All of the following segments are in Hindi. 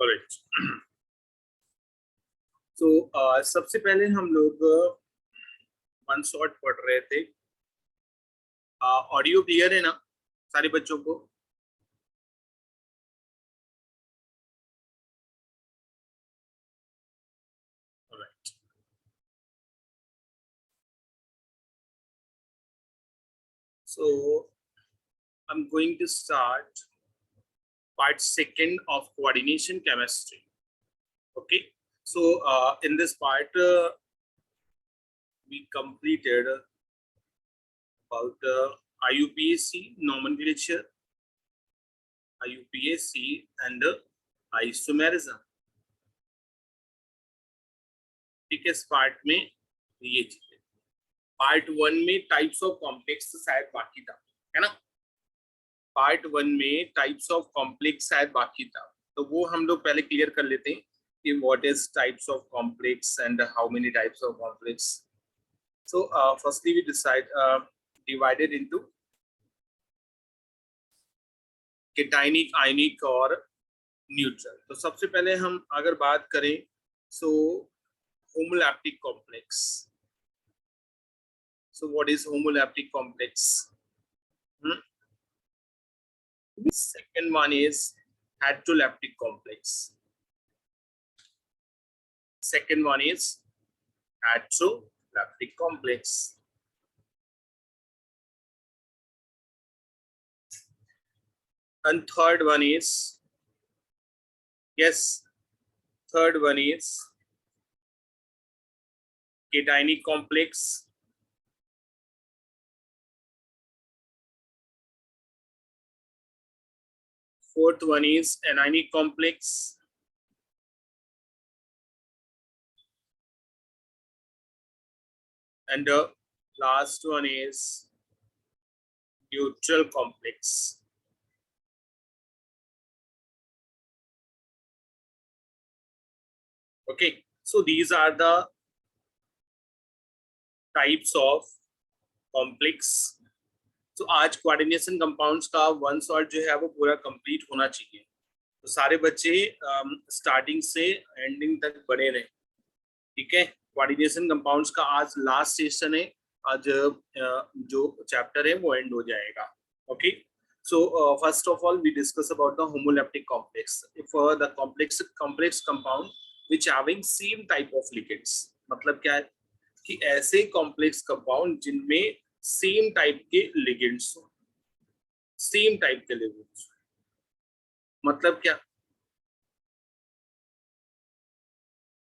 करेक्ट। तो सबसे पहले हम लोग वन शॉट पढ़ रहे थे। ऑडियो क्लियर है ना सारे बच्चों को? Alright. So I'm going to start part second of coordination chemistry. Okay. So in this part we completed about IUPAC nomenclature, IUPAC and isomerism. ठीक है, इस पार्ट में ये चीजें। पार्ट 1 में टाइप्स ऑफ कॉम्प्लेक्स शायद बाकी था, है ना? पार्ट 1 में टाइप्स ऑफ कॉम्प्लेक्स शायद बाकी था, तो वो हम लोग पहले क्लियर कर लेते हैं कि what is types of complex and how many types of complex. So firstly we divided into cationic, anionic और न्यूट्रल। तो सबसे पहले हम अगर बात करें so homolaptic complex. So what is homolaptic complex? Second one is heterolaptic complex. Second one is heterolaptic complex. And third one is, yes, third one is cationic complex. Fourth one is anionic complex. And the last one is neutral complex. Okay, so these are the types of complex. तो आज कोऑर्डिनेशन कंपाउंड्स का वन शॉट जो है वो पूरा कंप्लीट होना चाहिए, तो सारे बच्चे स्टार्टिंग से एंडिंग तक बने रहे, ठीक है? कोऑर्डिनेशन कंपाउंड्स का आज लास्ट सेशन है, आज जो चैप्टर है वो एंड हो जाएगा। Okay, so first of all we discuss about the homoleptic complex. If the complex compound which having same type of ligands, मतलब क्या है कि ऐसे कॉम्प्लेक्स कंपाउंड जिनमें सेम टाइप के लिगेंड्स हो। सेम टाइप के लिगेंड्स मतलब क्या?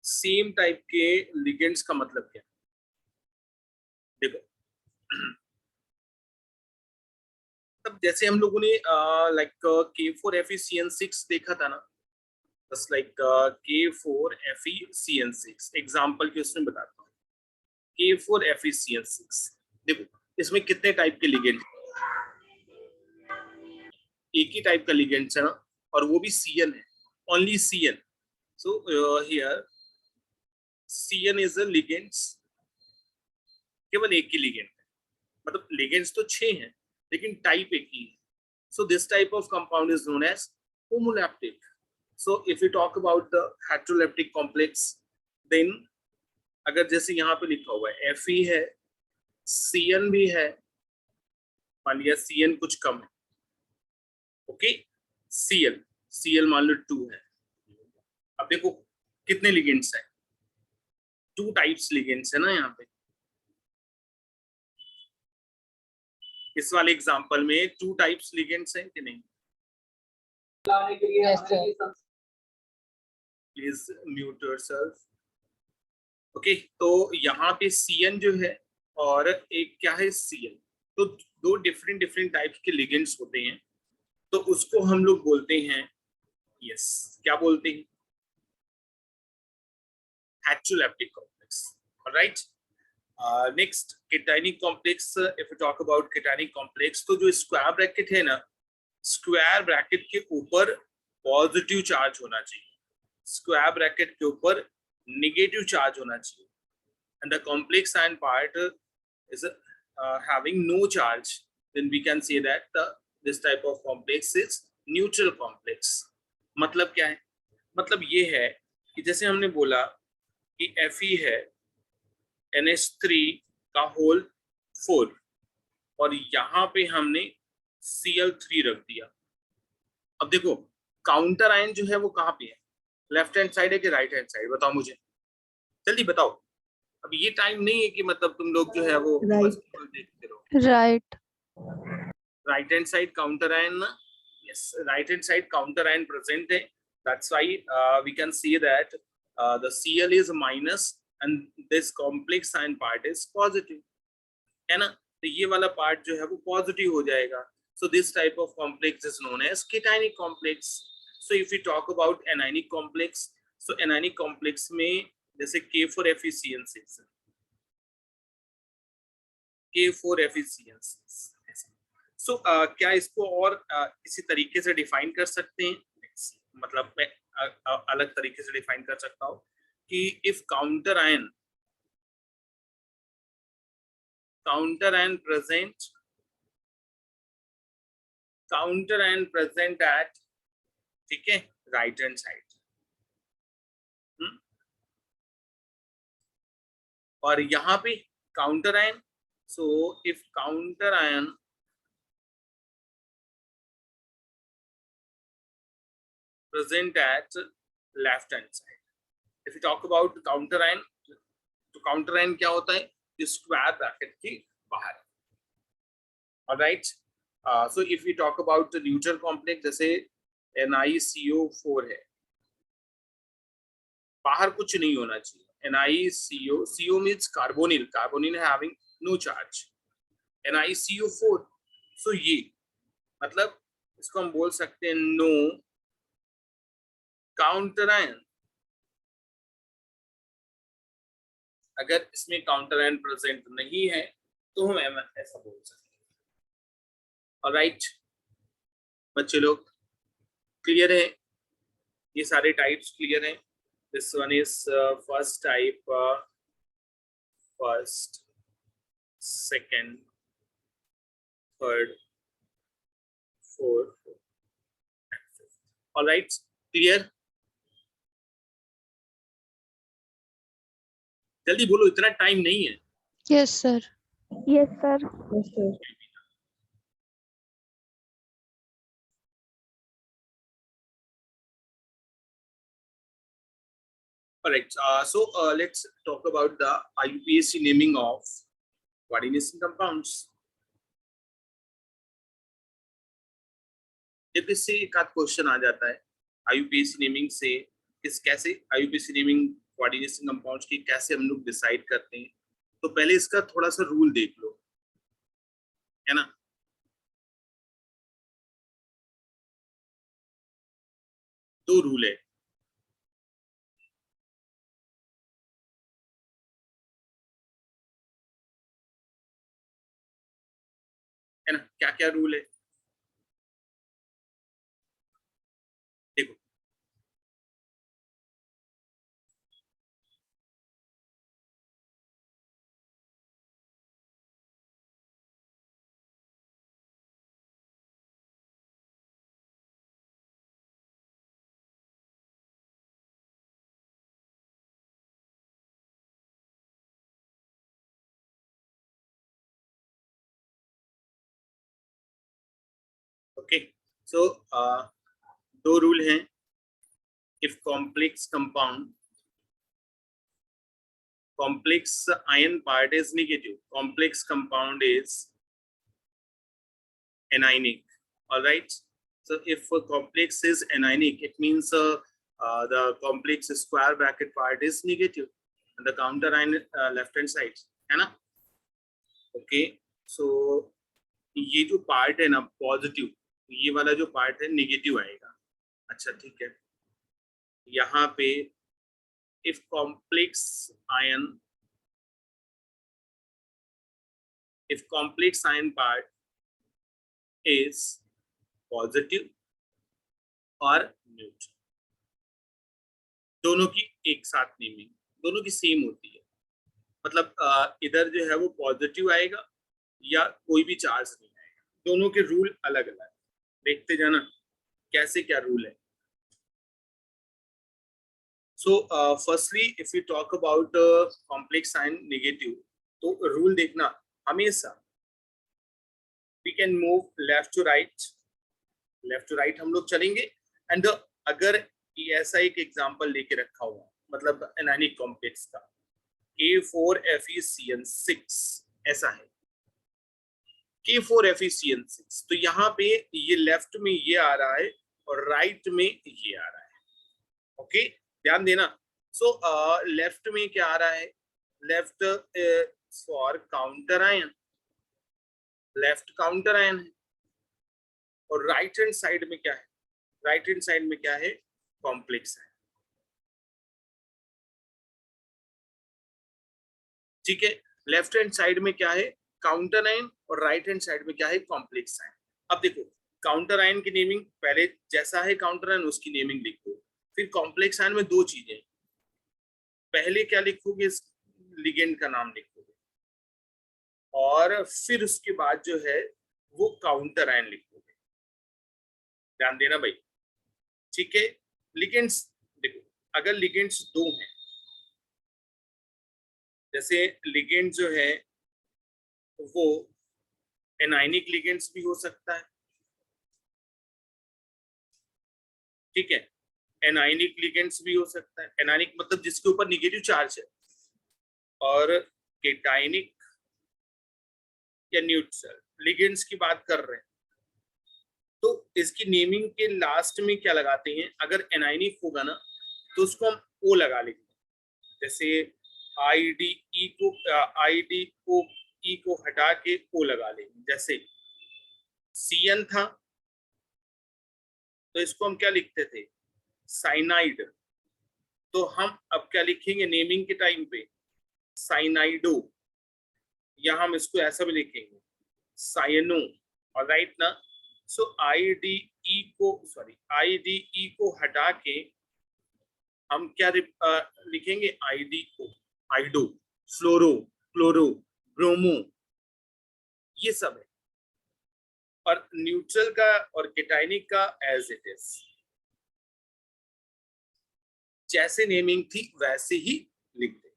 सेम टाइप के लिगेंड्स का मतलब क्या? देखो, तब जैसे हम लोगों ने लाइक K4FeCN6 देखा था ना, बस लाइक K4FeCN6 एग्जांपल के उसमें बताता हूँ। K4FeCN6 देखो, इसमें कितने टाइप के लिगेंड? एक ही टाइप का लिगेंड है ना, और वो भी CN है, only CN। So here CN is a ligands, केवल एक ही लिगेंड है, मतलब लिगेंड्स तो 6 हैं लेकिन टाइप एक ही है। So this type of compound is known as homoleptic. So if you talk about the heteroleptic complex, then अगर जैसे यहाँ पे लिखा हुआ है Fe है, CN भी है, मान लिया CN कुछ कम है, ओके, Cl मान लो 2 है। अब देखो कितने लिगेंड्स हैं? 2 टाइप्स लिगेंड्स है ना यहाँ पे। इस वाले एग्जांपल में 2 टाइप्स लिगेंड्स हैं कि नहीं? Please mute yourself. ओके, तो यहाँ पे CN जो है और एक क्या है Cl, तो 2 डिफरेंट टाइप्स के लिगेंड्स होते हैं, तो उसको हम लोग बोलते हैं, यस, क्या बोलते हैं? Heteroleptic complex. Alright, next cationic complex। If you talk about cationic complex, तो जो स्क्वायर ब्रैकेट है ना, स्क्वायर ब्रैकेट के ऊपर पॉजिटिव चार्ज होना चाहिए, स्क्वायर ब्रैकेट के ऊपर नेगेटिव चार्ज होना चाहिए, and the complex ion part is having no charge, then we can say that this type of complex is neutral complex। मतलब क्या है? मतलब ये है कि जैसे हमने बोला कि Fe है NH3 का होल 4 और यहाँ पे हमने Cl3 रख दिया। अब देखो काउंटर आयन जो है वो कहाँ पे है, लेफ्ट हैंड साइड है कि राइट हैंड साइड, बताओ मुझे, जल्दी बताओ। अब ये टाइम नहीं है कि मतलब तुम लोग जो है वो बस राइट केवल देखते रहो। Right. Right hand side counter ion ना, yes right hand side counter ion present है, that's why we can see that the Cl is minus and this complex ion part is positive, है ना, तो ये वाला पार्ट जो है वो पॉजिटिव हो जाएगा। So this type of complex is known as cationic complex. So if you talk about anionic complex, so anionic complex में जैसे K4FeCN6, K4FeCN6, सो क्या इसको और किसी तरीके से डिफाइन कर सकते हैं? मतलब मैं अलग तरीके से डिफाइन कर सकता हूँ कि if counter ion present at, ठीक है, राइट हैंड साइड, और यहाँ पे counter ion, so if counter ion present at left hand side, if you talk about counter ion, तो काउंटर आयन क्या होता है, स्क्वायर ब्रैकेट के बाहर। Alright, so if you talk about neutral complex जैसे NiCO4 है, बाहर कुछ नहीं होना चाहिए, NiCO means carbonyl, carbonyl having no charge, NiCO4, so ये मतलब इसको हम बोल सकते हैं नो काउंटर आयन। अगर इसमें काउंटर आयन प्रेजेंट नहीं है तो हम ऐसा बोल सकते हैं। ऑलराइट बच्चे लोग, क्लियर है, ये सारे टाइप्स क्लियर हैं? This one is first type, first, second, third, fourth, alright, clear? जल्दी बोलो, इतना टाइम नहीं है। Yes, sir. Yes, sir. yes sir Correct. So let's talk about the IUPAC naming of coordination compounds. जब इससे एक आध क्वेश्चन आ जाता है IUPAC नेमिंग से, किस कैसे IUPAC नेमिंग कोऑर्डिनेशन कंपाउंड्स की कैसे हम लोग डिसाइड करते हैं, तो पहले इसका थोड़ा सा रूल देख लो, है ना। दो रूल है ना, क्या क्या रूल है देखो। ओके, सो दो रूल हैं। If complex compound, complex ion part is negative, complex compound is anionic, all right, so if a complex is anionic, it means the complex square bracket part is negative and the counter ion left hand side, है ना। ओके, सो ये जो पार्ट है ना पॉजिटिव, ये वाला जो पार्ट है नेगेटिव आएगा। अच्छा ठीक है, यहाँ पे if complex ion, if complex ion part is positive और न्यूट्रल, दोनों की एक साथ नेमिंग, दोनों की सेम होती है, मतलब इधर जो है वो पॉजिटिव आएगा या कोई भी चार्ज नहीं आएगा, दोनों के रूल अलग अलग, देखते जाना कैसे क्या रूल है। So firstly if you talk about complex ion negative, तो रूल देखना हमेशा we can move left to right हम लोग चलेंगे। एंड अगर ऐसा एक एग्जांपल लेके रखा हुआ, मतलब एनायनिक कॉम्प्लेक्स का K4FeCN6 ऐसा है, K4FeCN6, तो यहाँ पे ये लेफ्ट में ये आ रहा है और राइट में ये आ रहा है। ओके, ध्यान देना। सो लेफ्ट में क्या आ रहा है, left for counter ion, left counter ion है, और राइट हैंड साइड में क्या है, राइट हैंड साइड में क्या है, कॉम्प्लेक्स है। ठीक है, लेफ्ट हैंड साइड में क्या है, काउंटर आयन, और राइट हैंड साइड में क्या है, कॉम्प्लेक्स आयन। अब देखो काउंटर आयन की नेमिंग पहले जैसा है काउंटर आयन उसकी नेमिंग लिखो, फिर कॉम्प्लेक्स आयन में दो चीजें, पहले क्या लिखोगे, लिगेंड का नाम लिखोगे, और फिर उसके बाद जो है वो काउंटर आयन लिखोगे। ध्यान देना भाई, ठीक है। लिगेंड्स देखो, अगर लिगेंड्स दो हैं, जैसे लिगेंड जो है वो एनायनिक लिगेंड्स भी हो सकता है, ठीक है, एनायनिक लिगेंड्स भी हो सकता है, एनायनिक मतलब जिसके ऊपर निगेटिव चार्ज है, और केटायनिक या न्यूट्रल लिगेंड्स की बात कर रहे हैं, तो इसकी नेमिंग के लास्ट में क्या लगाते हैं, अगर एनायनिक होगा ना तो उसको हम ओ लगा लेंगे, जैसे आई डी ई को हटा के ओ लगा लेंगे, जैसे सीएन था तो इसको हम क्या लिखते थे, साइनाइड, तो हम अब क्या लिखेंगे नेमिंग के टाइम पे, साइनाइडो, या हम इसको ऐसा भी लिखेंगे साइनो, ऑलराइट ना। सो आई डी ई को हटा के हम क्या लिखेंगे, आईडीओ, आइडो, फ्लोरो, क्लोरो, ब्रोमो, ये सब है। और न्यूट्रल का और केटाइनिक का एज इट इज, जैसे नेमिंग थी वैसे ही लिख दे,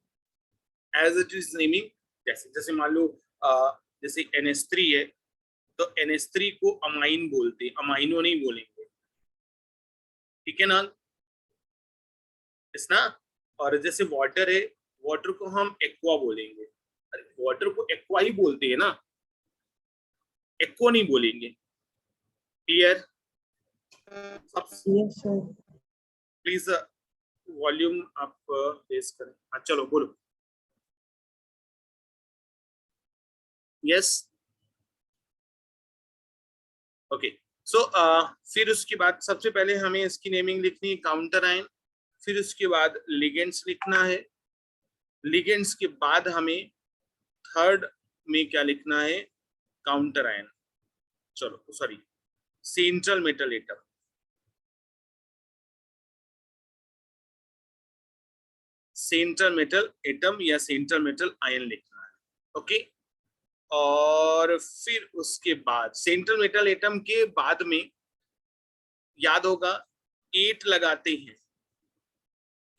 एज इट इज नेमिंग। जैसे जैसे मान लो जैसे NH3 है तो NH3 को अमाइन बोलते, अमाइनो नहीं बोलेंगे, ठीक है ना, इस ना। और जैसे वाटर है, वाटर को हम एक्वा बोलेंगे, अरे वाटर को एक्वा ही बोलते हैं ना, एक्वा नहीं बोलेंगे। क्लियर? प्लीज वॉल्यूम आप रेज करें। हाँ चलो बोलो। Yes, okay. सो फिर उसके बाद सबसे पहले हमें इसकी नेमिंग लिखनी है काउंटर आयन, फिर उसके बाद लिगेंड्स लिखना है, लिगेंड्स के बाद हमें थर्ड में क्या लिखना है, काउंटर आयन, चलो sorry central metal atom, central metal atom या सेंट्रल मेटल आयन लिखना है, ओके। और फिर उसके बाद सेंट्रल मेटल एटम के बाद में याद होगा 8 लगाते हैं,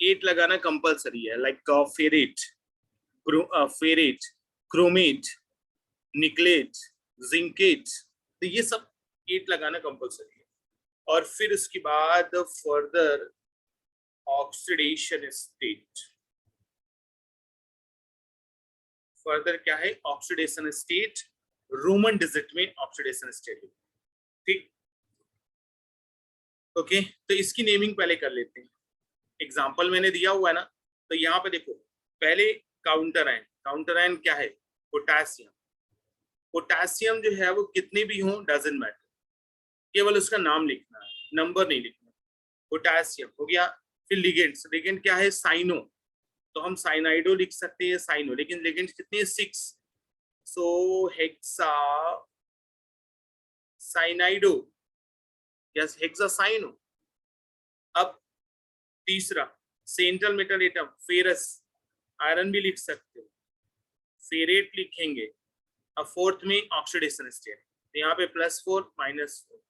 8 लगाना कंपलसरी है, like ferrate, ferrate, chromate, nickelate, zincate, तो ये सब 8 लगाना कंपलसरी है। और फिर उसके बाद फर्दर ऑक्सीडेशन स्टेट, फर्दर क्या है, ऑक्सीडेशन स्टेट, रोमन डिजिट में ऑक्सीडेशन स्टेट, ठीक, ओके। तो इसकी नेमिंग पहले कर लेते हैं, एग्जांपल मैंने दिया हुआ है ना, तो यहाँ पे देखो पहले काउंटर आयन, काउंटर आयन क्या है, पोटेशियम, पोटेशियम जो है वो कितने भी हो डजंट मैटर, केवल उसका नाम लिखना है, नंबर नहीं लिखना, पोटेशियम हो गया। फिर लिगेंड्स, लिगेंड क्या है, साइनो, तो हम साइनाइडो लिख सकते हैं, साइनो, लेकिन लिगेंड्स कितने हैं, 6, सो हेक्सा साइनाइडो, यस हेक्सा साइनो। अब तीसरा central metal atom ferrous, iron भी लिख सकते हो, फेरेट लिखेंगे। अब फोर्थ में ऑक्सीडेशन स्टेट, तो यहाँ पे +4 -4,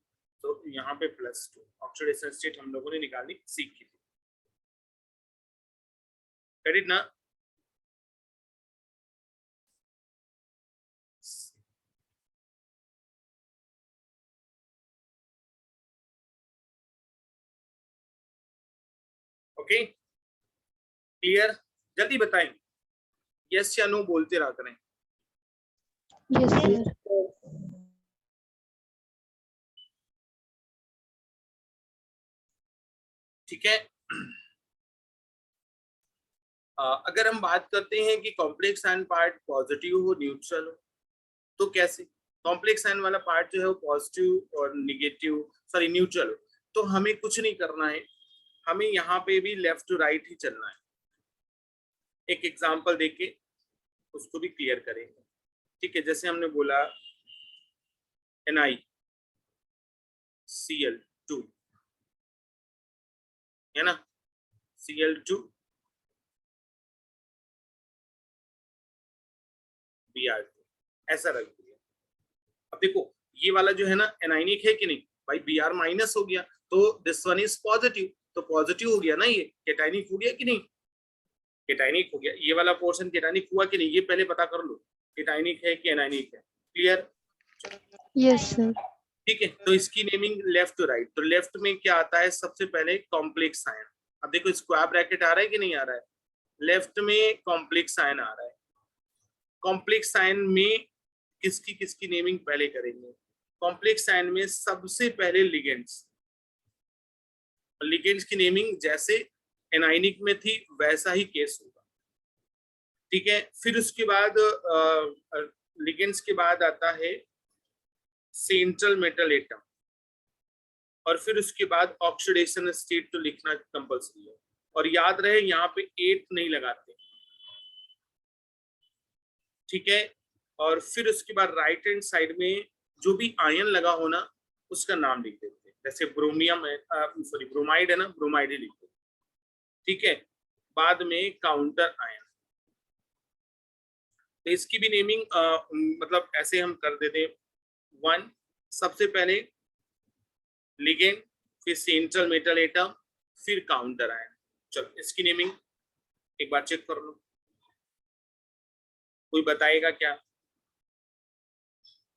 तो यहाँ पे +2, ऑक्सीडेशन स्टेट हम लोगों ने निकालनी सीखी थी। गेट इट ना? Okay, clear? जल्दी बताएं, यस या नो बोलते रहा करें। Yes sir. ठीक है। अगर हम बात करते हैं कि कॉम्प्लेक्स आयन पार्ट पॉजिटिव हो न्यूट्रल हो, तो कैसे? कॉम्प्लेक्स आयन वाला पार्ट जो है वो पॉजिटिव और निगेटिव, सॉरी न्यूट्रल हो, तो हमें कुछ नहीं करना है, हमें यहाँ पे भी लेफ्ट टू राइट ही चलना है। एक एग्जांपल देके उसको भी क्लियर करेंगे। ठीक है, जैसे हमने बोला NiCl2 है ना, Cl2 Br2 ऐसा रख दिया। अब देखो ये वाला जो है ना एनाइनिक है कि नहीं भाई, Br माइनस हो गया तो दिस वन इज पॉजिटिव, तो पॉजिटिव हो गया ना, ये कैटाइनिक हो गया कि नहीं? कैटाइनिक हो गया। ये वाला पोर्शन कैटाइनिक हुआ कि नहीं, ये पहले पता कर लो कैटाइनिक है कि एनाइनिक है। क्लियर? Yes sir. ठीक है, तो इसकी नेमिंग लेफ्ट टू राइट। तो लेफ्ट में क्या आता है सबसे पहले? Complex ion. अब देखो स्क्वायर ब्रैकेट आ रहा है कि नहीं आ रहा है? लेफ्ट में कॉम्प्लेक्स आयन आ रहा है। कॉम्प्लेक्स आयन में किसकी किसकी नेमिंग पहले करेंगे? कॉम्प्लेक्स आयन में सबसे पहले लिगेंड्स। लिगेंड्स की नेमिंग जैसे एनाइनिक में थी वैसा ही केस होगा। ठीक है, फिर उसके बाद लिगेंड्स के बाद आता है सेंट्रल मेटल एटम, और फिर उसके बाद ऑक्सीडेशन स्टेट तो लिखना कंपल्सरी है। और याद रहे यहाँ पे 8 नहीं लगाते। ठीक है, और फिर उसके बाद राइट हैंड साइड में जो भी आयन लगा होना उसका नाम लिख देते हैं। जैसे ब्रोमियम है, सॉरी ब्रोमाइड है ना, ब्रोमाइड ही लिखते हैं। ठीक है, बाद में काउंटर आयन, तो इसकी भी नेमिंग मतलब ऐसे हम कर देते हैं। 1 सबसे पहले लिगेंड, फिर सेंट्रल मेटल एटम, फिर काउंटर आयन। चलो इसकी नेमिंग एक बार चेक कर लो, कोई बताएगा क्या?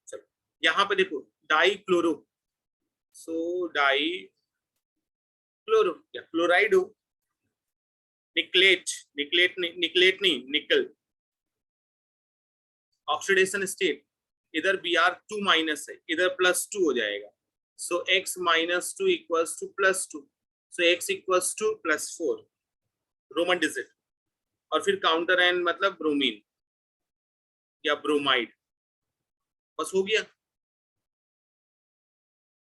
चलो यहाँ पे देखो डाई क्लोरो, सो डाई क्लोरो या क्लोराइड हो, निकलेट, निकलेट नहीं निकल, ऑक्सीडेशन स्टेट इधर Br2 माइनस है, इधर +2 हो जाएगा। So x -2 equals to +2, so x equals to +4 Roman digit, और फिर काउंटर आयन मतलब ब्रोमीन या ब्रोमाइड, बस हो गया।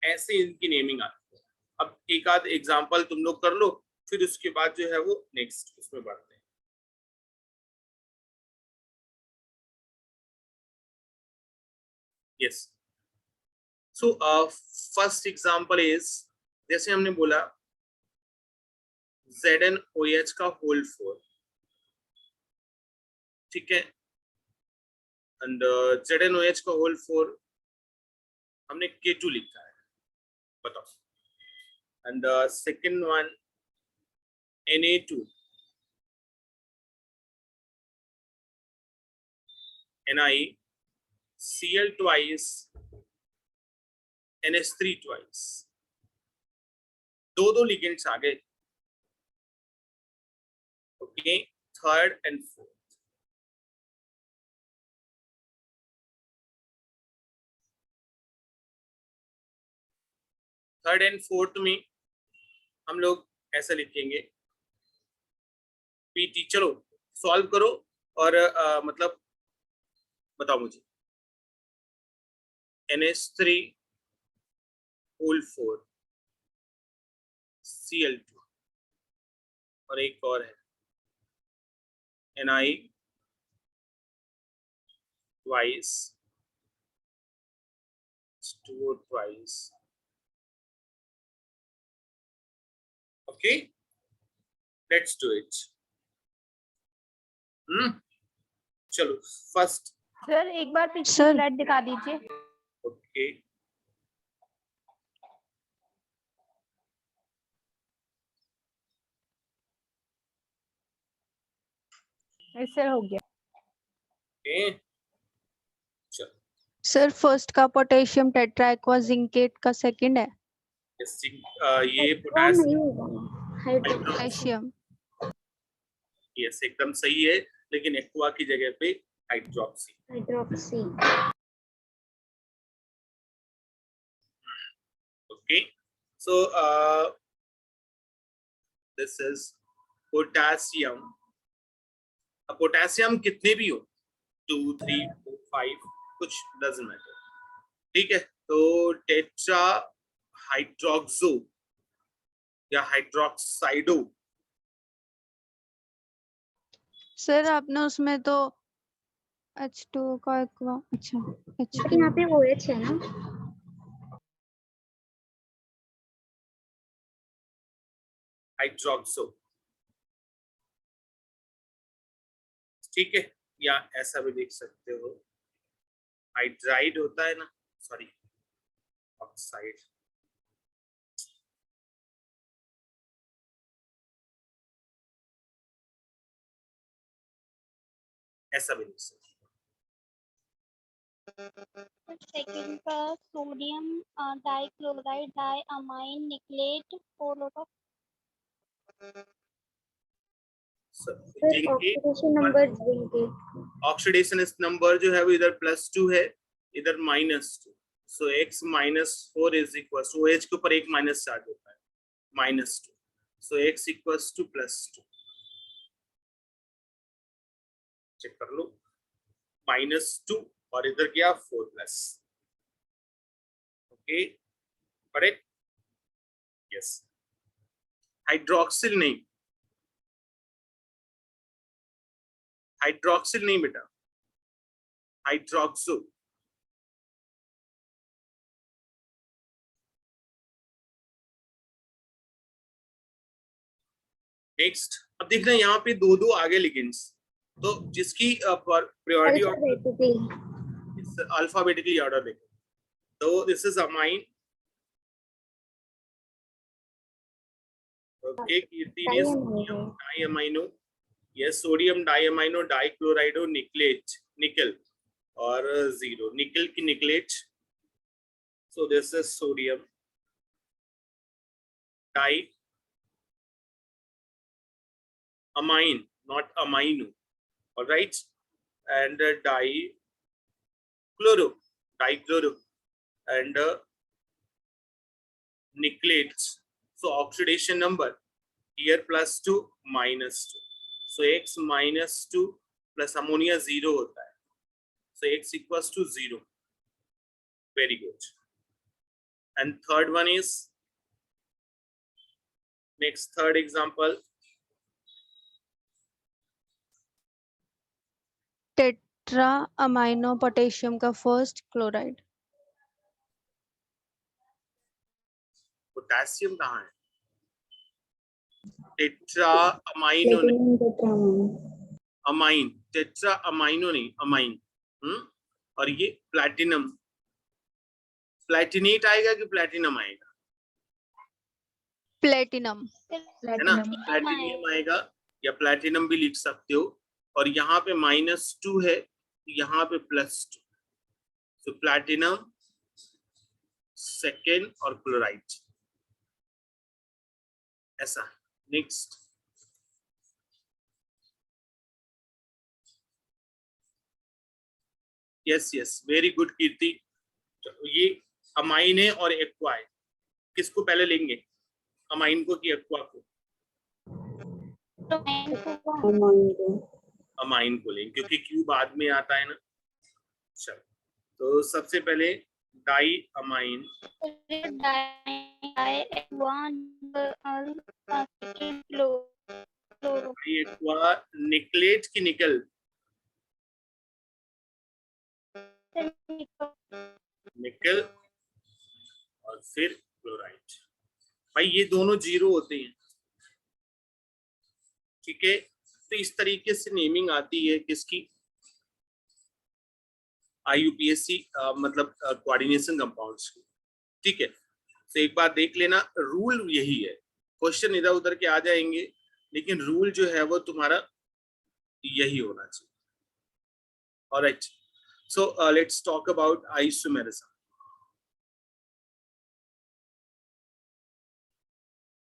ऐसे इनकी नेमिंग आती है। अब एक आध एग्जांपल तुम लोग कर लो, फिर उसके बाद जो है वो नेक्स्ट उसमें बढ़ते हैं। Yes, so first example is, जैसे हमने बोला ZnOH का होल 4, ठीक है, एंड ZnOH का होल 4 हमने K2 लिखा है, बताओ। And second one Na2 NiCl twice NH3 twice, दो लिगेंड्स आ गए। Okay, third and fourth, third and fourth में हम लोग ऐसा लिखेंगे पीटी। चलो सॉल्व करो और मतलब बताओ मुझे। NH3 होल 4 Cl2, और एक और है Ni twice H2O twice। Okay, let's do it. चलो फर्स्ट। सर एक बार पिछली सर। स्लाइड दिखा दीजिए। ओके, सर हो गया। ओके चलो सर फर्स्ट का पोटेशियम टेट्रा एक्वा जिंकेट का सेकंड है ये वो नहीं पोटेशियम होगा हाइड्रोक्सी पोटेशियम। यस एकदम सही है, लेकिन एक्वा की जगह पे hydroxy. Hydroxy okay so this is potassium. Potassium कितने भी हो 2 3 4 5 कुछ डजंट मैटर, ठीक है। तो टेट्रा हाइड्रोक्सो या हाइड्रोक्साइडो, सर आपने उसमें तो H2 का एक्वा, अच्छा बट H2 यहाँ पे OH है ना, हाइड्रोक्सो, ठीक है। या ऐसा भी देख सकते हो, हाइड्राइड होता है ना, सॉरी ऑक्साइड, ऐसा भी देख सकते सेकंड का सोडियम डाइक्लोराइड डाइअमाइन निकलेट हो। फिर oxidation number zinc oxidation number जो है वो इधर +2 है, इधर -2, so x -4 is equal to OH के ऊपर एक माइनस चार्ज होता है -2, so x equals to +2, check कर लो -2 और इधर क्या 4+, ओके करेक्ट, यस। हाइड्रोक्सिल नहीं, हाइड्रोक्सिल नहीं बेटा, हाइड्रोक्सो, नेक्स्ट। अब देखना यहाँ पे दो दो आगे लिगेंड्स, तो जिसकी प्रायोरिटी अल्फाबेटिकली ऑर्डर लिखो। तो this is amine, okay, Kirti ने sodium diamino, yes sodium diamino dichlorido nickelate, nickel और 0 निकल की nickelate, so this is sodium di amine, not amino, all right, and dichloro and nickelate. So oxidation number here +2 -2, so x -2 plus ammonia 0 होता है, so x equals to 0, very good. And third one is, next third example, tetra amino potassium का फर्स्ट क्लोराइड। पोटेशियम कहाँ है, tetra amino amine, tetra amino नहीं अमाइन, और ये प्लैटिनम, प्लैटिनेट आएगा कि प्लैटिनम आएगा, प्लेटिनम, है ना, प्लैटिनियम आएगा या प्लैटिनम भी लिख सकते हो, और यहाँ पे -2 है, यहाँ पे +2, तो प्लैटिनम सेकेंड और क्लोराइड, ऐसा। Next, yes yes very good Kirti. ये अमाइन है और एक्वा है, किसको पहले लेंगे, अमाइन को कि एक्वा को? अमाइन को लेंगे क्योंकि क्यू बाद में आता है ना। चलो तो सबसे पहले डाई अमाइन, एक्वा निकलेट की निकल, निकल और फिर क्लोराइड, भाई ये दोनों 0 होते हैं, ठीक है। तो इस तरीके से नेमिंग आती है किसकी, IUPAC मतलब कोऑर्डिनेशन कंपाउंड्स की, ठीक है। तो एक बार देख लेना, रूल यही है, क्वेश्चन इधर उधर के आ जाएंगे लेकिन रूल जो है वो तुम्हारा यही होना चाहिए। Alright, so let's talk about isomerism.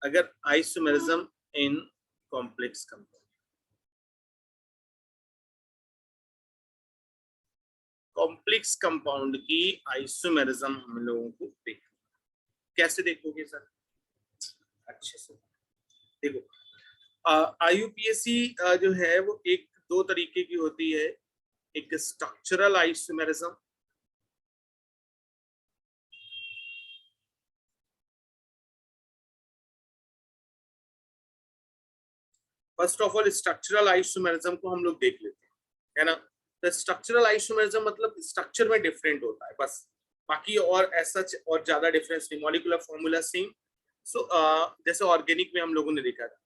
अगर isomerism in complex compound, complex compound की आइसोमेरिज्म हम लोगों को देखना, कैसे देखोगे सर? अच्छे से देखो, IUPAC जो है वो एक दो तरीके की होती है, एक structural isomerism, first of all structural isomerism को हम लोग देख लेते हैं, है ना। तो स्ट्रक्चरल आइसोमेरिज्म मतलब स्ट्रक्चर में डिफरेंट होता है बस, बाकी और ऐसा और ज्यादा डिफरेंस नहीं, मॉलिक्यूलर फॉर्मूला सेम। सो जैसे ऑर्गेनिक में हम लोगों ने देखा था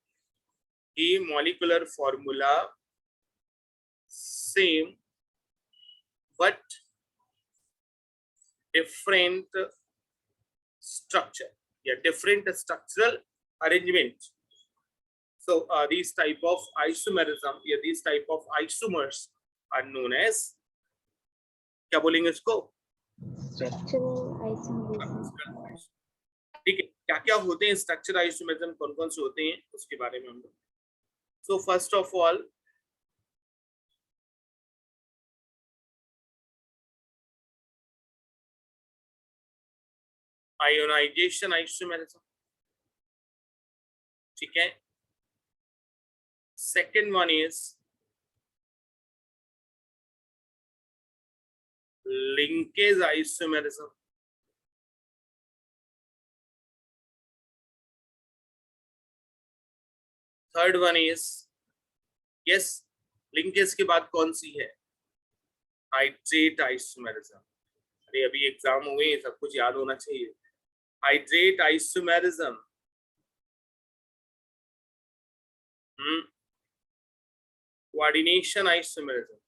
कि molecular formula same but different structure या different structural arrangement. So these type of isomerism या these type of isomers are known as, क्या बोलेंगे इसको? Structural isomerism. ठीक है, क्या क्या होते हैं स्ट्रक्चरल आइसोमेरिज्म, कौन कौन से होते हैं उसके बारे में हम लोग. So first of all ionization isomerism, ठीक है. Second one is linkage isomerism. Third one is, yes, linkage के बाद कौन सी है? Hydrate isomerism. अरे अभी एग्जाम हुए, सब कुछ याद होना चाहिए. Hydrate isomerism, coordination isomerism.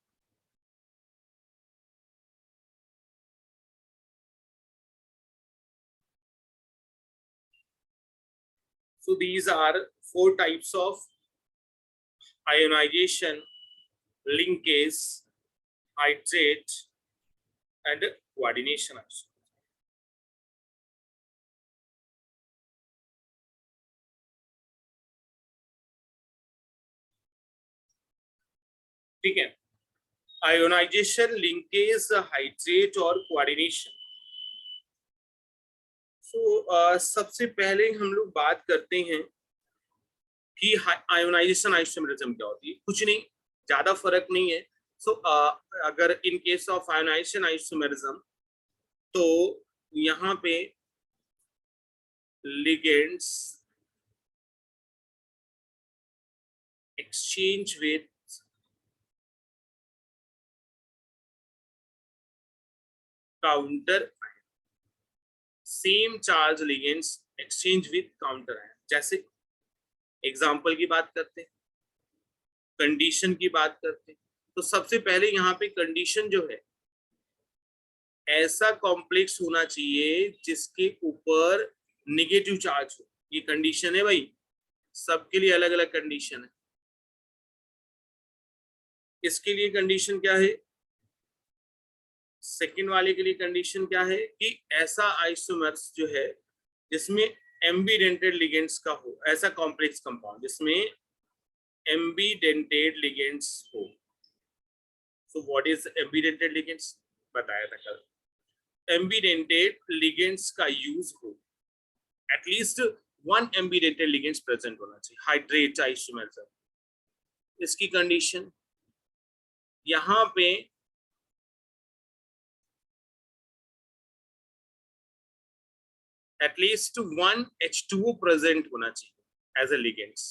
So these are four types of ionization, linkage, hydrate and coordination isomerism. ठीक है, आयोनाइजेशन, लिंकेज, हाइड्रेट और कोऑर्डिनेशन. सो सबसे पहले हम लोग बात करते हैं कि आयोनाइजेशन आइसोमेरिज्म क्या होती है. कुछ नहीं, ज्यादा फर्क नहीं है. सो अगर in case of ionization isomerism तो यहाँ पे ligands exchange with counter, same charge ligands exchange with counter ion. जैसे एग्जांपल की बात करते हैं, कंडीशन की बात करते हैं, तो सबसे पहले यहाँ पे कंडीशन जो है, ऐसा कॉम्प्लेक्स होना चाहिए जिसके ऊपर नेगेटिव चार्ज हो. ये कंडीशन है भाई, सबके लिए अलग अलग कंडीशन है. इसके लिए कंडीशन क्या है, सेकंड वाले के लिए कंडीशन क्या है कि ऐसा आइसोमर्स जो है जिसमें एम्बीडेंटेड लिगेंड्स का हो, ऐसा कॉम्प्लेक्स कंपाउंड जिसमें एम्बीडेंटेड लिगेंड्स हो. सो व्हाट इज एम्बीडेंटेड लिगेंड्स, बताया था कल. एम्बीडेंटेड लिगेंड्स का यूज हो, एटलीस्ट वन एम्बीडेंटेड लिगेंड्स प्रेजेंट होना चाहिए. हाइड्रेट आइसोमर्स, इसकी कंडीशन यहाँ पे एटलीस्ट वन H2O प्रेजेंट होना चाहिए एज ए लिगेंड्स.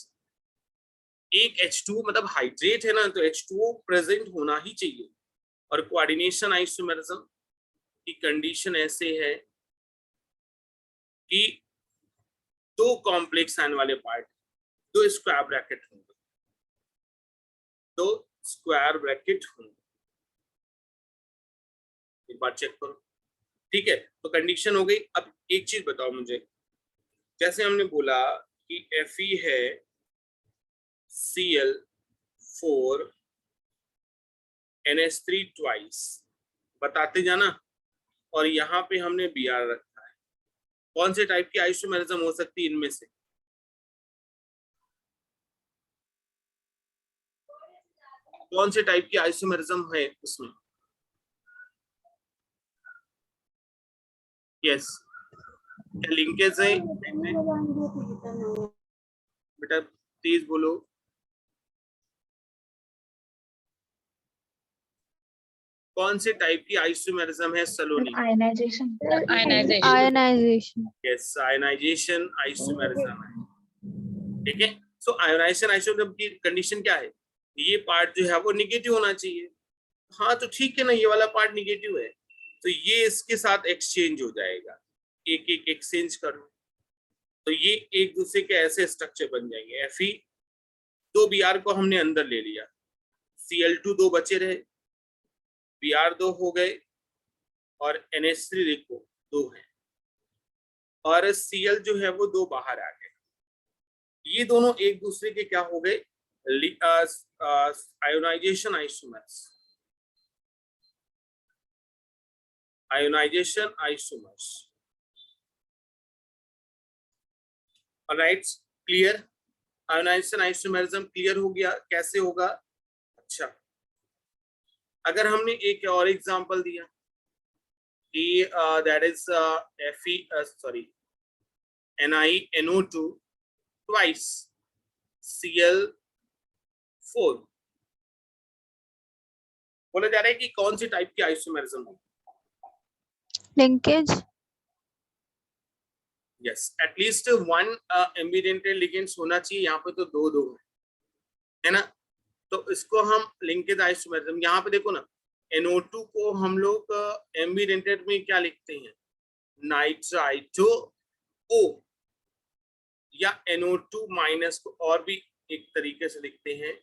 एक H2O मतलब हाइड्रेट है ना, तो H2O प्रेजेंट होना ही चाहिए. और कोऑर्डिनेशन आइसोमेरिज्म की कंडीशन ऐसे है कि दो कॉम्प्लेक्स आयन वाले पार्ट, दो स्क्वायर ब्रैकेट होंगे, दो स्क्वायर ब्रैकेट होंगे. एक बार चेक करो, ठीक है. तो कंडीशन हो गई. अब एक चीज बताओ मुझे, जैसे हमने बोला कि Fe है Cl4 NH3 ट्वाइस, बताते जाना। और यहाँ पे हमने Br रखा है। कौन से टाइप की आइसोमेरिज्म हो सकती है इनमें से? कौन से टाइप की आइसोमेरिज्म है उसमें? यस, क्या लिंकेज है? बेटा तेज बोलो। कौन से टाइप की आइसोमेरिज्म है Saloni? Ionization. Ionization. Yes, ionization isomerism है। ठीक है, सो आयनाइजेशन आइसोमेरिज्म की कंडीशन क्या है? ये पार्ट जो है वो निगेटिव होना चाहिए। हाँ तो ठीक है ना, ये वाला पार्ट निगेटिव है तो ये इसके साथ एक्सचेंज हो जाएगा, एक एक एक्सचेंज करो तो ये एक दूसरे के ऐसे स्ट्रक्चर बन जाएंगे। Fe, दो Br को हमने अंदर ले लिया, Cl2 दो बचे रहे, Br दो हो गए और NH3 देखो दो है और Cl जो है वो दो बाहर आ गए। ये दोनों एक दूसरे के क्या हो गए? Ionization isomers. Ionization isomers. Alright, clear? Ionization isomerism clear हो गया कैसे होगा? अच्छा, अगर हमने एक और एग्जांपल दिया कि that is NiNO2 twice Cl4, बोला जा रहा है कि कौन सी टाइप की आइसोमेरिज्म होगी? Linkage. Yes, at least one ambidentate ligands होना चाहिए। यहाँ पे तो दो दो है ना, तो इसको हम लिंकेज आइसोमेरिज्म। यहाँ पे देखो ना, NO2 को हम लोग एम्बिडेंटेड में क्या लिखते हैं? नाइट्राइटो O, या NO2 माइनस को और भी एक तरीके से लिखते हैं,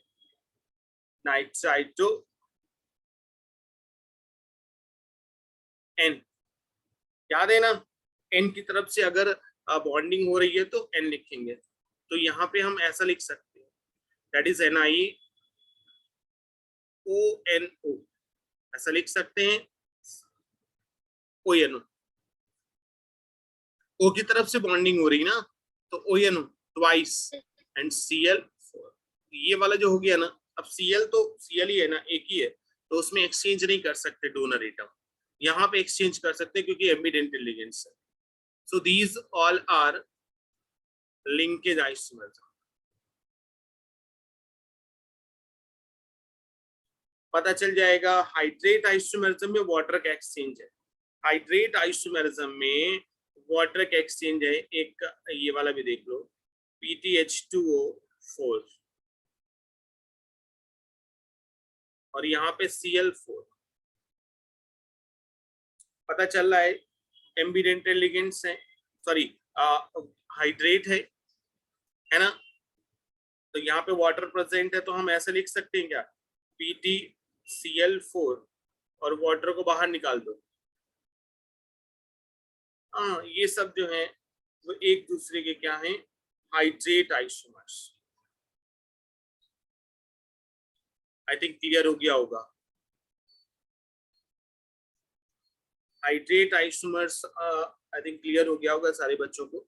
नाइट्राइटो N। याद है ना, N की तरफ से अगर बॉन्डिंग हो रही है तो N लिखेंगे। तो यहाँ पे हम ऐसा लिख सकते हैं, दैट इज NiONO, ऐसा लिख सकते हैं। ONO, O की तरफ से बॉन्डिंग हो रही ना, तो ONO ट्वाइस एंड Cl4। ये वाला जो हो गया ना, अब Cl तो Cl ही है ना, एक ही है, तो उसमें एक्सचेंज नहीं कर सकते डोनर एटम। यहाँ पे एक्सचेंज कर सकते हैं क्योंकि एम्बिडेंटेड लिगेंड्स है। So these all are linkage isomers. पता चल जाएगा हाइड्रेट आइसोमेरिज्म में वाटर का एक्सचेंज है। हाइड्रेट आइसोमेरिज्म में वाटर का एक्सचेंज है। एक ये वाला भी देख लो, PTH2O4 और यहाँ पे Cl4। पता चल रहा है एम्बिडेंटेड लिगेंड्स हैं, सॉरी हाइड्रेट है ना, तो यहाँ पे वाटर प्रेजेंट है तो हम ऐसे लिख सकते हैं क्या? PtCl4 और वाटर को बाहर निकाल दो। हाँ, ये सब जो है वो एक दूसरे के क्या हैं? Hydrate isomers. I think clear हो गया होगा। Hydrate isomers I think clear हो गया होगा सारे बच्चों को।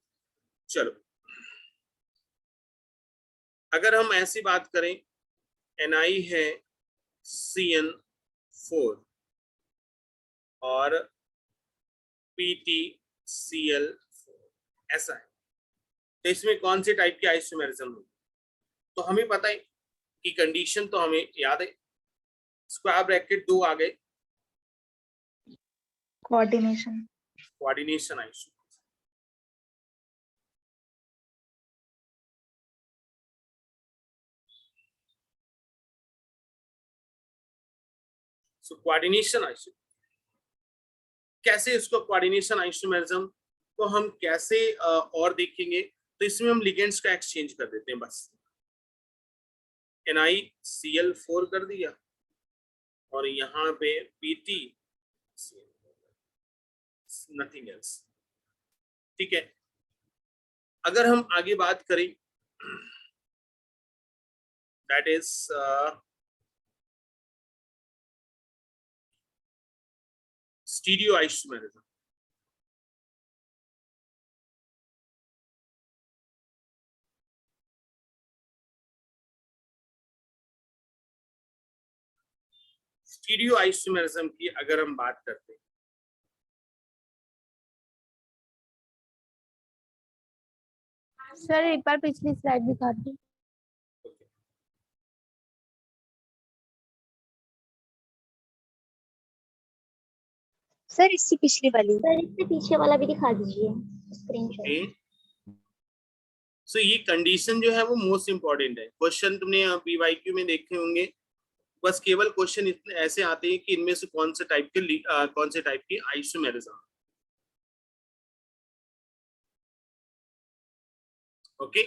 चलो, अगर हम ऐसी बात करें, Ni है CN4 और PtCl4, ऐसा है, तो इसमें कौन सी टाइप की आइसोमेरिज्म होगी? तो हमें पता है कि कंडीशन तो हमें याद है, स्क्वायर ब्रैकेट दो आ गए, coordination. Coordination isomerism. So coordination isomerism, कैसे इसको कोऑर्डिनेशन आइसोमेरिज्म को हम कैसे और देखेंगे? तो इसमें हम लिगेंड्स का एक्सचेंज कर देते हैं बस। NiCl4 कर दिया और यहाँ पे PT, नथिंग एल्स। ठीक है, अगर हम आगे बात करें, दैट इज स्टीरियोआइसोमेरिज्म। स्टीरियोआइसोमेरिज्म की अगर हम बात करते हैं, सर एक बार पिछली स्लाइड दिखा दी। सर इससे पिछले वाली, सर इससे पीछे वाला भी दिखा दीजिए स्क्रीनशॉट। सो ये कंडीशन जो है वो मोस्ट इंपॉर्टेंट है। क्वेश्चन तुमने पीवाईक्यू में देखे होंगे, बस केवल क्वेश्चन इतने ऐसे आते हैं कि इनमें से कौन से टाइप की आइसोमेरिज्म। ओके,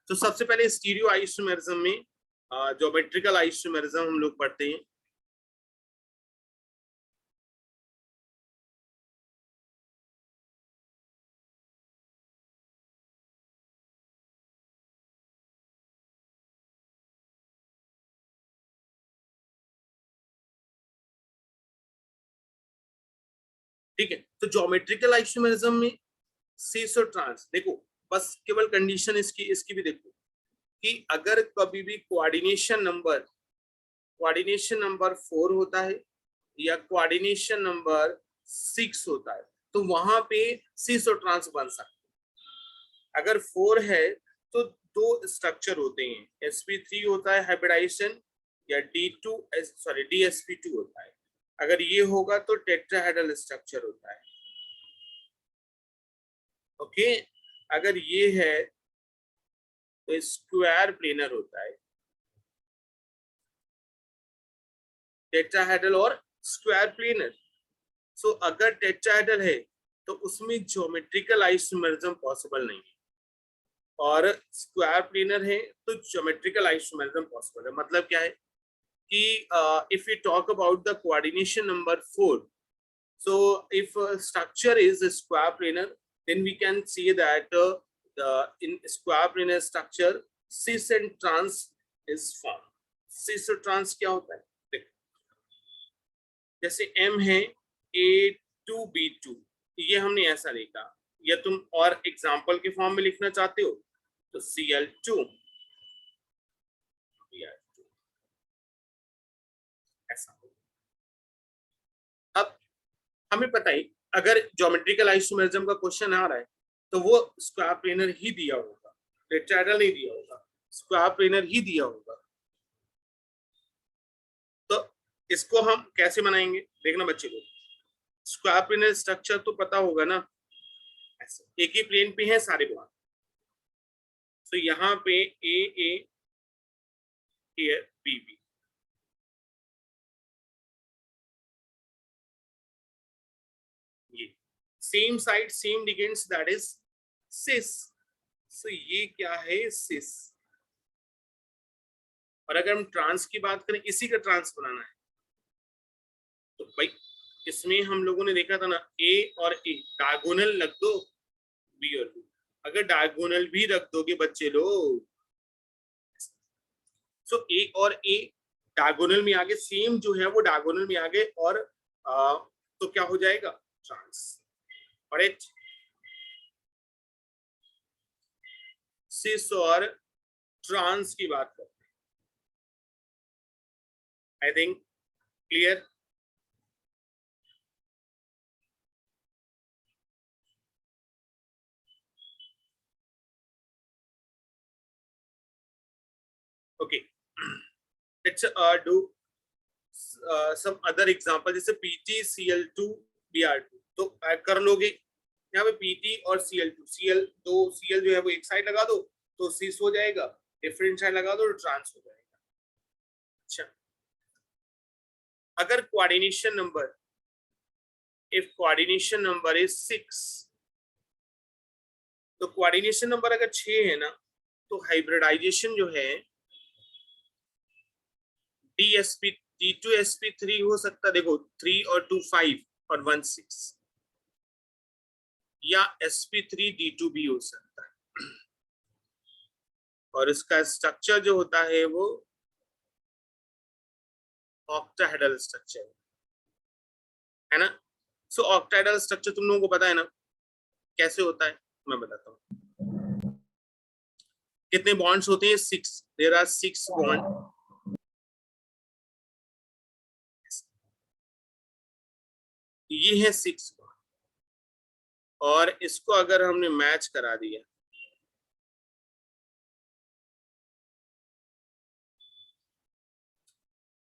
तो सबसे पहले स्टीरियो आइसोमेरिज्म में ज्योमेट्रिकल आइसोमेरिज्म हम लोग पढ़ते हैं। ठीक है, तो ज्योमेट्रिकल आइसोमेरिज्म में सिस और ट्रांस, देखो बस केवल कंडीशन इसकी भी देखो कि अगर कभी भी कोऑर्डिनेशन नंबर 4 होता है या कोऑर्डिनेशन नंबर 6 होता है तो वहां पे सिस और ट्रांस बन सकते हैं। अगर 4 है तो दो स्ट्रक्चर होते हैं, sp3 होता है हाइब्रिडाइजेशन, या dsp2 होता है। अगर ये होगा तो टेट्राहेड्रल स्ट्रक्चर होता है। ओके, अगर ये है तो स्क्वायर प्लेनर होता है, टेट्राहेड्रल और स्क्वायर प्लेनर। सो अगर टेट्राहेड्रल है तो उसमें ज्योमेट्रिकल आइसोमेरिज्म पॉसिबल नहीं है, और स्क्वायर प्लेनर है तो ज्योमेट्रिकल आइसोमेरिज्म पॉसिबल है। मतलब क्या है कि if you talk about the coordination number 4, so if a structure is a square planar, then we can see that in square planar structure cis and trans is formed. cis और trans क्या होता है, देखो जैसे m है A2B2, ये हमने ऐसा लिखा, या तुम और एग्जांपल के फॉर्म में लिखना चाहते हो तो Cl2 Br2 ऐसा। अब हमें पता है अगर ज्योमेट्रिकल आइसोमेरिज्म का क्वेश्चन आ रहा है तो वो स्क्वायर प्लेनर ही दिया होगा, टेट्राहेड्रल नहीं दिया होगा, स्क्वायर प्लेनर ही दिया होगा। तो इसको हम कैसे बनाएंगे, देखना बच्चे को, स्क्वायर प्लेनर स्ट्रक्चर तो पता होगा ना, ऐसे एक ही प्लेन पे है सारे पॉइंट। तो यहाँ पे ए हियर बी, ये same side same ligands, that is cis. So ये क्या है, सिस। और अगर हम ट्रांस की बात करें, इसी का ट्रांस बनाना है तो भाई इसमें हम लोगों ने देखा था ना, ए और ए डायगोनल रख दो, बी और बी। अगर डायगोनल भी रख दोगे बच्चे लोग, सो ए और ए डायगोनल में आगे, सेम जो है वो डायगोनल में आगे, और तो क्या हो जाएगा, ट्रांस। राइट, सिस और ट्रांस की बात करते हैं, I think clear. Okay, let's do some other example, जैसे PtCl2 Br2, तो कर लोगे यहाँ पे Pt और Cl2, Cl जो है वो एक साइड लगा दो तो सिस हो जाएगा, डिफरेंट साइड लगा दो तो ट्रांस हो जाएगा। अच्छा, अगर coordination number, if coordination number is 6, तो कोऑर्डिनेशन नंबर अगर 6 है ना तो हाइब्रिडाइजेशन जो है D2sp3 हो सकता है, देखो 3 और 2 5 और 1 6, या sp3d2 भी हो सकता है। और इसका स्ट्रक्चर जो होता है वो ऑक्टाहेड्रल स्ट्रक्चर है ना। सो ऑक्टाइडल स्ट्रक्चर तुम लोगों को पता है ना कैसे होता है, मैं बताता हूँ। कितने बॉन्ड्स होते हैं? 6। There are 6 bond. ये है 6 बॉन्ड, और इसको अगर हमने मैच करा दिया,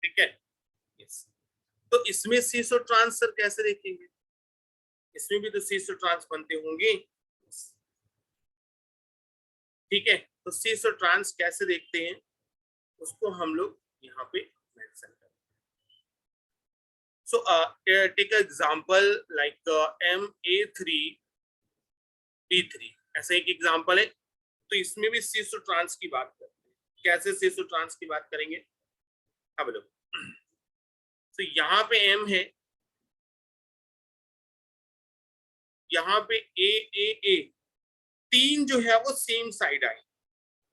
ठीक है, yes. तो इसमें सीसो ट्रांस सर कैसे देखेंगे? इसमें भी तो सीसो ट्रांस बनते होंगे, ठीक है। तो सीसो ट्रांस कैसे देखते हैं उसको हम लोग यहाँ पे मेंशन करते हैं। So take example like Ma3D3, ऐसा एक एग्जांपल है। तो इसमें भी सीसो ट्रांस की बात करते हैं। कैसे सीसो ट्रांस की बात करेंगे? अब लोग, तो यहाँ पे M है, यहाँ पे A 3 जो है वो सेम साइड आए।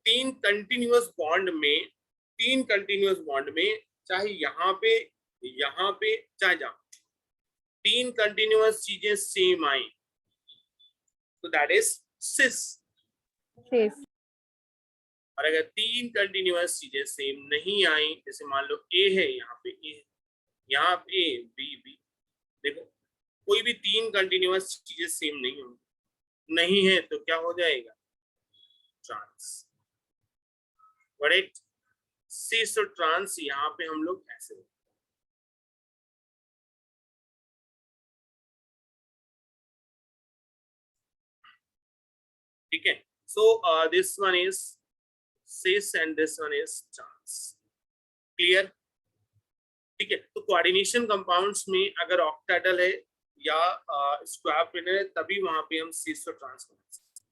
3 कंटिन्यूअस बॉन्ड में चाहे यहाँ पे चाहे जहाँ, 3 कंटिन्यूअस चीजें सेम आई, तो दैट इज सिस। और अगर 3 कंटिन्यूअस चीजें सेम नहीं आई, जैसे मान लो ए है, यहाँ पे ए, यहाँ पे बी, देखो कोई भी 3 कंटिन्यूअस चीजें सेम नहीं है तो क्या हो जाएगा? ट्रांस। करेक्ट। सिस और ट्रांस यहाँ पे हम लोग ऐसे, ठीक है। So this one is cis and this one is trans. Clear? ठीक है। तो कोऑर्डिनेशन कंपाउंड्स में अगर ऑक्टेटल है या स्क्वायर प्लेनर है, तभी वहां पे हम सिस और ट्रांस बना सकते हैं।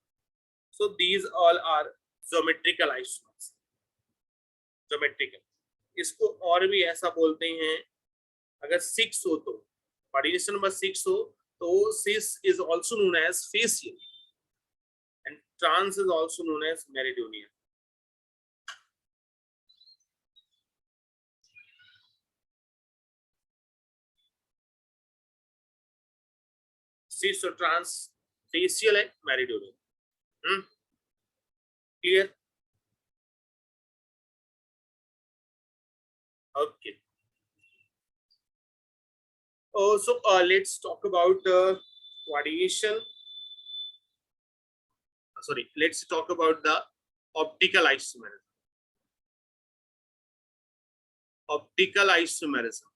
So these all are geometrical isomers. Geometrical, इसको और भी ऐसा बोलते हैं, अगर 6 हो तो कोऑर्डिनेशन नंबर 6 हो तो cis is also known as facial and trans is also known as meridional. Cis और trans facial है, meridional. Clear? Okay. So let's talk about coordination. Sorry, let's talk about the optical isomerism. Optical isomerism.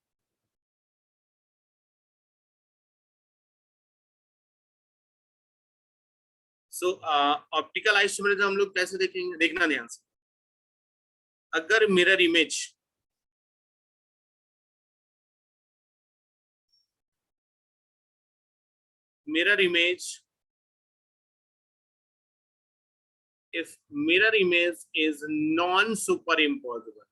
So optical isomerism हम लोग कैसे देखेंगे? देखना ध्यान से। अगर mirror image if mirror image is non-superimposable,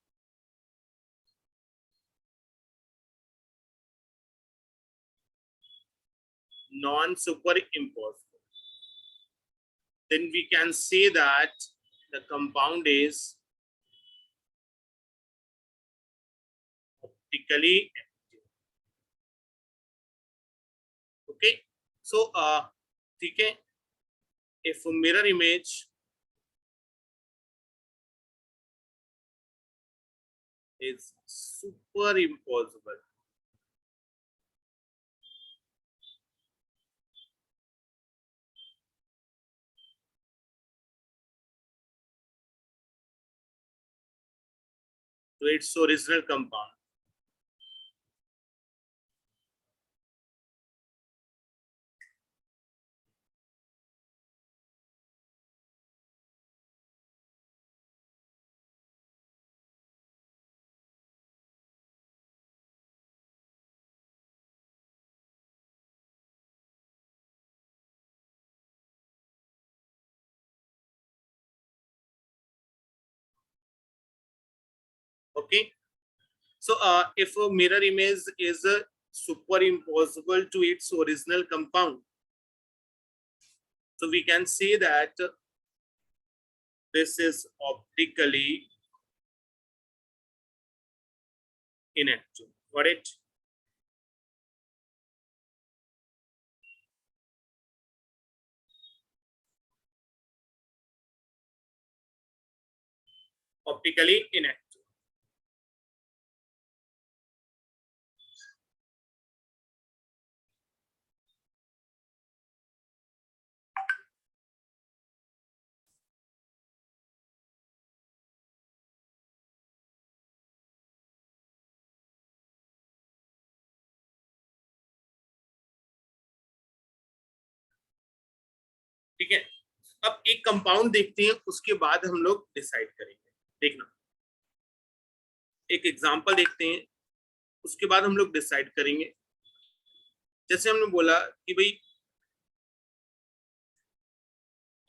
then we can say that the compound is optically active. Okay, so ठीक है, if mirror image is superimposable, to its original compound, okay. So if a mirror image is superimposable to its original compound, so we can say that this is optically inactive. Got it? Optically inactive. ठीक है, अब एक कंपाउंड देखते हैं, उसके बाद हम लोग डिसाइड करेंगे। देखना, एक एग्जांपल देखते हैं, उसके बाद हम लोग डिसाइड करेंगे। जैसे हमने बोला कि भाई,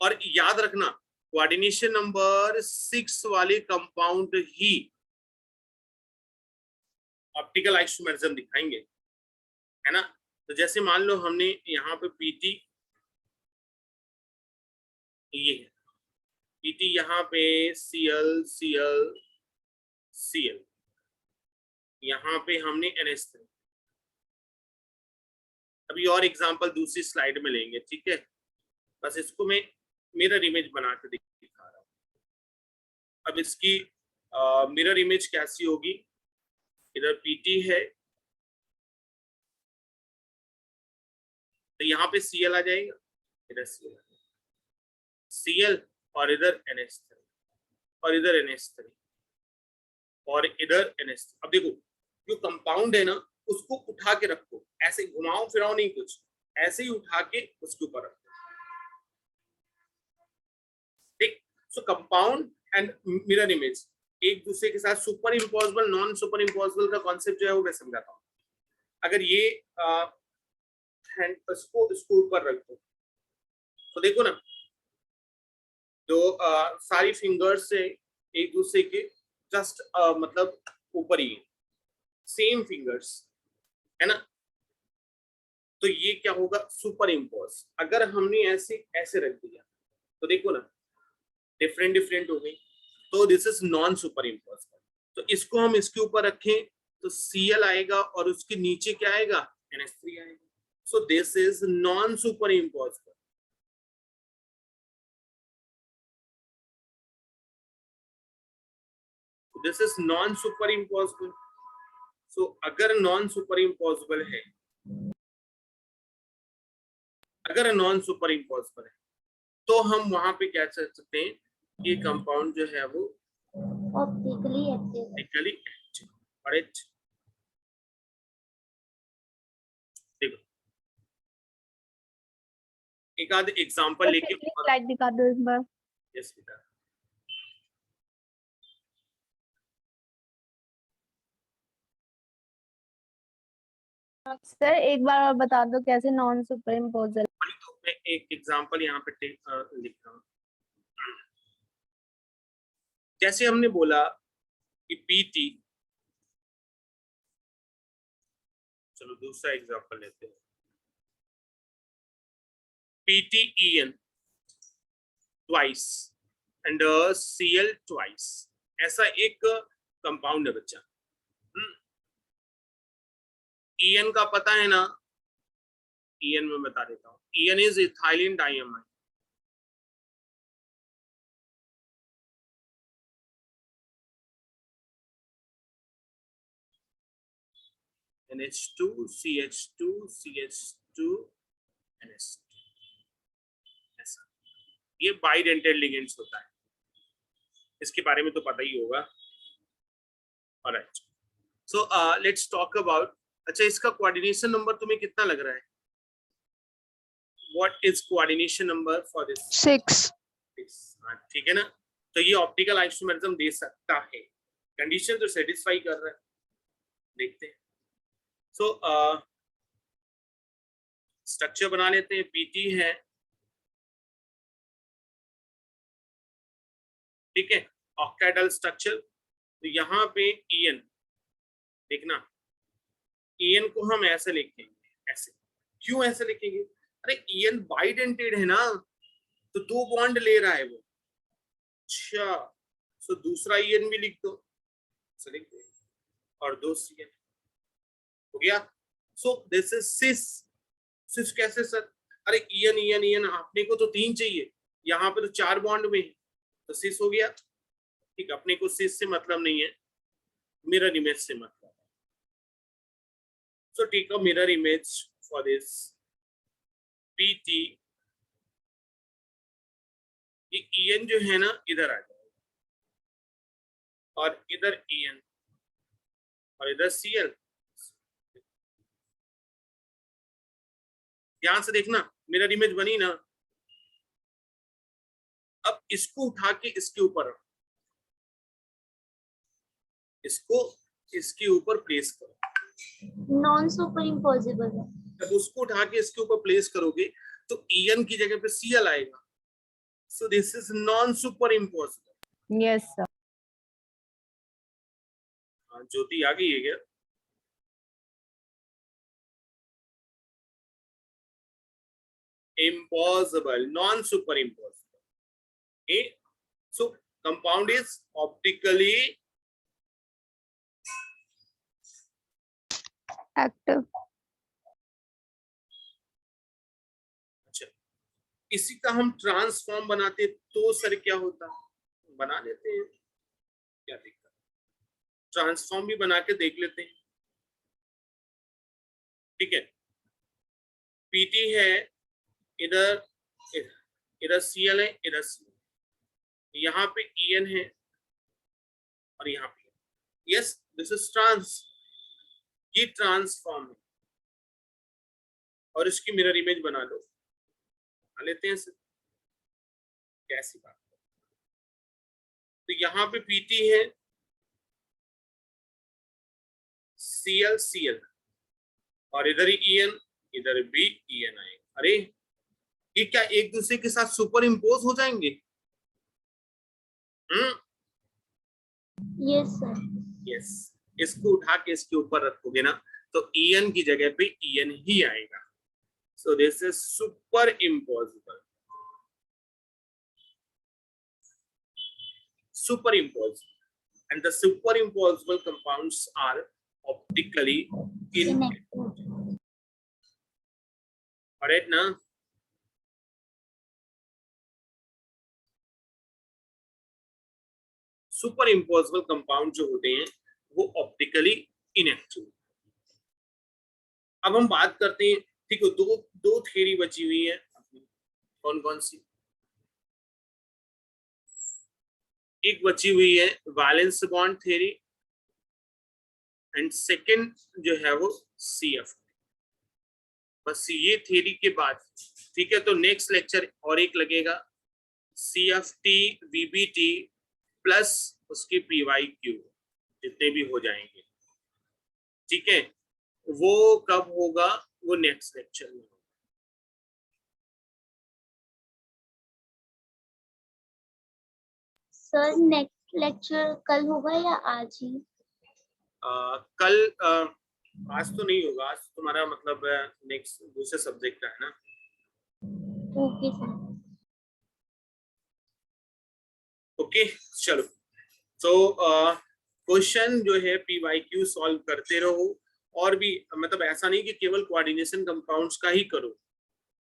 और याद रखना कोऑर्डिनेशन नंबर 6 वाले कंपाउंड ही ऑप्टिकल आइसोमेरिज्म दिखाएंगे, है ना। तो जैसे मान लो हमने यहाँ पे पीटी, ये है पीटी, यहाँ पे सीएल सीएल सीएल, यहाँ पे हमने NH3। अभी और एग्जांपल दूसरी स्लाइड में लेंगे, ठीक है। बस इसको मैं मिरर इमेज बना के दिखा रहा हूँ। अब इसकी मिरर इमेज कैसी होगी, इधर पीटी है तो यहाँ पे सीएल आ जाएगा, इधर सीएल आ जाएगा, सीएल और इधर NH3 और इधर NH3 और इधर NH3। अब देखो जो कंपाउंड है ना, उसको उठा के रखो, ऐसे घुमाओ फिराओ नहीं, कुछ ऐसे ही उठा के उसके ऊपर रखो। ठीक, सो कंपाउंड एंड मिरर इमेज एक दूसरे के साथ super impossible non super impossible का कॉन्सेप्ट जो है वो मैं समझाता हूँ। अगर ये इसको ऊपर रख दो तो देखो ना, जो सारी फिंगर्स से एक दूसरे के जस्ट मतलब ऊपर ही है, सेम फिंगर्स, है ना। तो ये क्या होगा, सुपर इम्पोज। अगर हमने ऐसे ऐसे रख दिया तो देखो ना, डिफरेंट डिफरेंट हो गई, तो this is non super impose. तो इसको हम इसके ऊपर रखें तो Cl आएगा और उसके नीचे क्या आएगा, NH3 आएगा। So this is non super impose. This is non super impossible. So अगर नॉन सुपर इम्पॉसिबल है, अगर नॉन सुपर इम्पॉसिबल है तो हम वहां पे क्या कर सकते हैं, ये कंपाउंड जो है वो ऑप्टिकली एक्टिव। और देखो एक आध एग्जांपल लेके स्लाइड दिखा दो एक बार। यस बेटा, सर एक बार और बता दो कैसे नॉन सुपर इम्पोजल। तो मैं एक एग्जांपल यहाँ पे लिख रहा हूँ। जैसे हमने बोला कि पीटी, चलो दूसरा एग्जांपल लेते हैं, PTEN twice and Cl twice, ऐसा एक कंपाउंड है बच्चा। EN का पता है ना, EN में बता देता हूँ, EN is ethylene diamine. NH2 CH2 CH2 NH2, ऐसा ये बाइडेंटेड लिगेंड्स होता है, इसके बारे में तो पता ही होगा। Alright, so let's talk about, अच्छा इसका कोऑर्डिनेशन नंबर तुम्हें कितना लग रहा है? What is coordination number for this? 6। ठीक है ना। तो ये ऑप्टिकल आइसोमेरिज्म दे सकता है, कंडीशन तो सेटिस्फाई कर रहा है, देखते हैं। सो स्ट्रक्चर बना लेते हैं, पीटी है, ठीक है, ऑक्टाइडल स्ट्रक्चर। तो यहाँ पे EN देखना, EN को हम ऐसे लिखेंगे, ऐसे। क्यों ऐसे लिखेंगे? अरे EN बाइडेंटेड है ना, तो 2 बॉन्ड ले रहा है वो। अच्छा, सो दूसरा EN भी लिख दो, लिख दो, और 2 CN हो गया। सो दिस इज सिस। सिस कैसे सर? अरे EN EN EN, आपने को तो 3 चाहिए, यहाँ पे तो 4 बॉन्ड में है, तो सिस हो गया। ठीक, अपने को इससे मतलब नहीं है, मिरर इमेज से मतलब है। So take a mirror image for this PT। ये EN जो है ना इधर आ जाएगा और इधर EN और इधर CL। ध्यान से देखना, मिरर इमेज बनी ना। अब इसको उठा के इसके ऊपर रखो, इसको इसके ऊपर प्लेस करो। नॉन सुपर इम्पॉसिबल है। जब उसको उठा के इसके ऊपर प्लेस करोगे तो EN की जगह पे CL आएगा। So this is non super impossible. Yes, sir. ज्योति आ गई है क्या? Impossible, non super impossible. Okay, so compound is optically active. अच्छा, इसी का हम ट्रांसफॉर्म बनाते तो सर क्या होता? बना लेते हैं, क्या दिक्कत? ट्रांसफॉर्म भी बना के देख लेते हैं। ठीक है, PT है इधर, इधर CL है, इधर CL, यहाँ पे EN है और यहाँ पे। यस, दिस इज ट्रांस, ये ट्रांसफॉर्म है और इसकी मिरर इमेज बना लो। बना लेते हैं सर, कैसी बात। तो यहाँ पे PT है, CL और इधर ही EN, इधर भी EN आएगा। अरे ये क्या एक दूसरे के साथ सुपर इम्पोज हो जाएंगे? Yes sir. यस, इसको उठा के इसके ऊपर रखोगे ना तो EN की जगह पे EN ही आएगा। So this is super impossible. Super impossible, and the super impossible compounds are optically inactive. Alright ना? सुपर इम्पॉसिबल कंपाउंड जो होते हैं वो ऑप्टिकली इनएक्टिव। अब हम बात करते हैं, ठीक है, दो थ्योरी बची हुई है। कौन कौन सी? एक बची हुई है valence bond theory and second जो है वो CF। बस ये थ्योरी के बाद, ठीक है, तो नेक्स्ट लेक्चर और एक लगेगा CFT VBT प्लस उसके PYQ जितने भी हो जाएंगे। ठीक है, वो कब होगा? वो नेक्स्ट लेक्चर में। सर नेक्स्ट लेक्चर कल होगा या आज ही? कल आज तो नहीं होगा, आज तुम्हारा मतलब नेक्स्ट दूसरे सब्जेक्ट का है ना। Okay sir. ओके चलो, तो क्वेश्चन जो है PYQ सॉल्व करते रहो, और भी मतलब ऐसा नहीं कि केवल कोऑर्डिनेशन कंपाउंड्स का ही करो,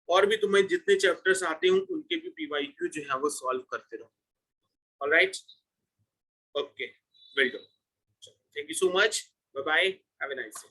और भी तुम्हें जितने चैप्टर्स आते हो उनके भी PYQ जो है वो सॉल्व करते रहो। Alright, okay, well done, thank you so much, bye bye, have a nice day.